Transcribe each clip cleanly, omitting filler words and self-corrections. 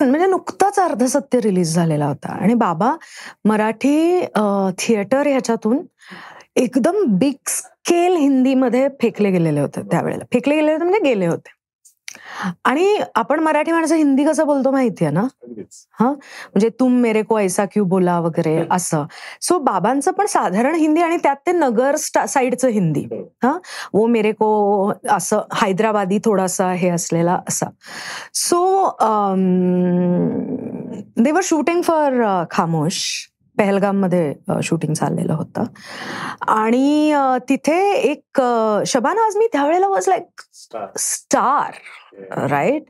म्हणजे नुकताच अर्धसत्य रिलीज झालेला होता आणि बाबा मराठी थिएटर ह्याच्यातून एकदम बिग स्केल हिंदीमध्ये फेकले गेलेले होते त्यावेळेला. फेकले गेलेले होते म्हणजे गेले होते. आणि आपण मराठी माणसं हिंदी कसं बोलतो माहितीये ना? हां, म्हणजे तुम मेरे को ऐसा क्यों बोला वगैरे असं. सो बाबांचं पण साधारण हिंदी आणि त्यात ते नगर साइडचं हिंदी. हां, वो मेरे को असं हैदराबादी थोडासा हे असलेला असा. So they were shooting for खामोश. पहलगाममध्ये शूटिंग चाललेलं होतं आणि तिथे एक शबाना आझमी त्यावेळेला वॉज लाईक स्टार. राईट.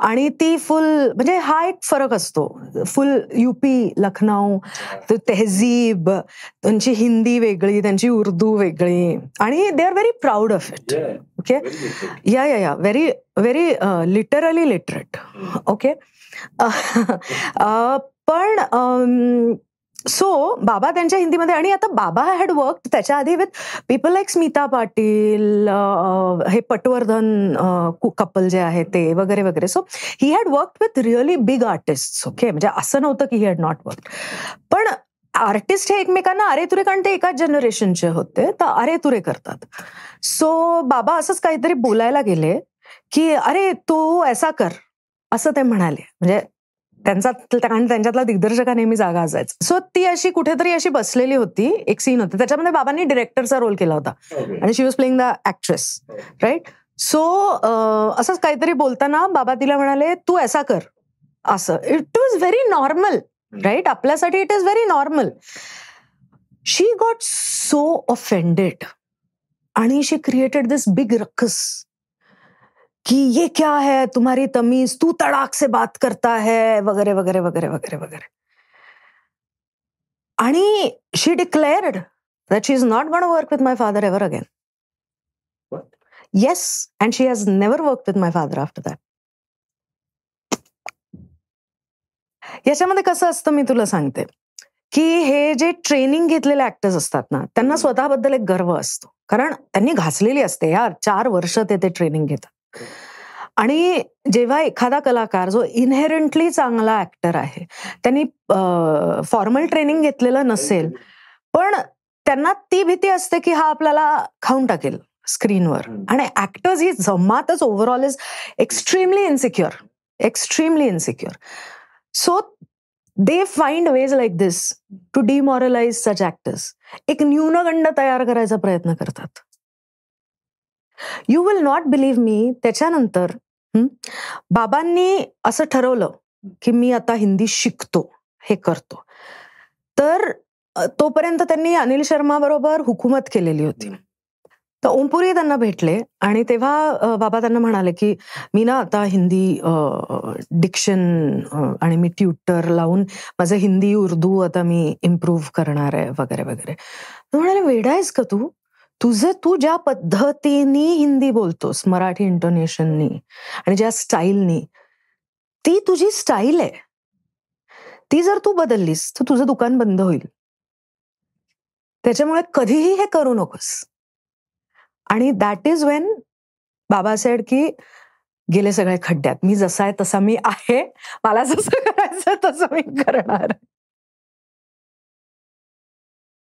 आणि ती फुल म्हणजे हा एक फरक असतो. फुल यूपी, लखनौ, तेहजीब, त्यांची हिंदी वेगळी, त्यांची उर्दू वेगळी आणि they are very proud of it. Okay. या very very literally literate. Okay. पण सो बाबा त्यांच्या हिंदीमध्ये आणि आता बाबा हॅड वर्क त्याच्या आधी with people like Smita Patil, हे पटवर्धन कपल जे आहे ते वगैरे वगैरे. So he had work with really big artist. Okay. म्हणजे असं नव्हतं की ही हॅड नॉट वर्क. पण आर्टिस्ट हे एकमेकांना अरेतुरे, कारण ते एकाच जनरेशनचे होते, तर अरेतुरे करतात. सो बाबा असंच काहीतरी बोलायला गेले की अरे तू ऐसा कर, असं ते म्हणाले. म्हणजे त्यांच्यातला दिग्दर्शका नेहमी जागा असायचा. सो ती अशी कुठेतरी अशी बसलेली होती. एक सीन होती त्याच्यामध्ये बाबांनी डिरेक्टरचा रोल केला होता आणि she was playing the actress. Right. So असंच काहीतरी बोलताना बाबा तिला म्हणाले तू ऐसा कर, असं. It was very normal. Right. आपल्यासाठी it is very normal. She got so offended आणि शी क्रिएटेड दिस बिग रक्कस कि ये क्या है तुम्हारी तमीज, तू तड़ाक से बात करता है वगैरे वगैरे वगैरे वगैरे वगैरे. आणि शी declared that she is not going to work with my father ever again. What? Yes, and she has never worked with my father after that. याच्यामध्ये कसं असतं मी तुला सांगते की हे जे ट्रेनिंग घेतलेले ऍक्टर्स असतात ना, त्यांना स्वतःबद्दल एक गर्व असतो, कारण त्यांनी घासलेली असते यार. 4 वर्ष ते ट्रेनिंग घेतात. आणि जेव्हा एखादा कलाकार जो इनहेरंटली चांगला ऍक्टर आहे, त्यांनी फॉर्मल ट्रेनिंग घेतलेलं नसेल, पण त्यांना ती भीती असते की हा आपल्याला खाऊन टाकेल स्क्रीनवर. आणि ऍक्टर्स ही जमातच overall is extremely insecure. Extremely insecure. So they find ways like this to demoralise such actors. एक न्यूनगंड तयार करायचा प्रयत्न करतात. You will not believe me, त्याच्यानंतर बाबांनी असं ठरवलं की मी आता हिंदी शिकतो, हे करतो. तर तोपर्यंत त्यांनी अनिल शर्मा बरोबर हुकूमत केलेली होती. तर ओमपुरी त्यांना भेटले आणि तेव्हा बाबा त्यांना म्हणाले की मी ना आता हिंदी डिक्शन आणि मी ट्युटर लावून माझं हिंदी उर्दू आता मी इम्प्रूव्ह करणार आहे वगैरे वगैरे. तर म्हणाले वेडा आहेस का तू? तू ज्या पद्धतीने हिंदी बोलतोस, मराठी इंटोनेशननी आणि ज्या स्टाईलनी, ती तुझी स्टाईल आहे. ती जर तू बदललीस तर तुझं दुकान बंद होईल. त्याच्यामुळे कधीही हे करू नकोस. आणि दॅट इज वेन बाबा सेड की गेले सगळे खड्ड्यात. मी जसा आहे तसा मी आहे. मला जसं करायचं तसं मी करणार.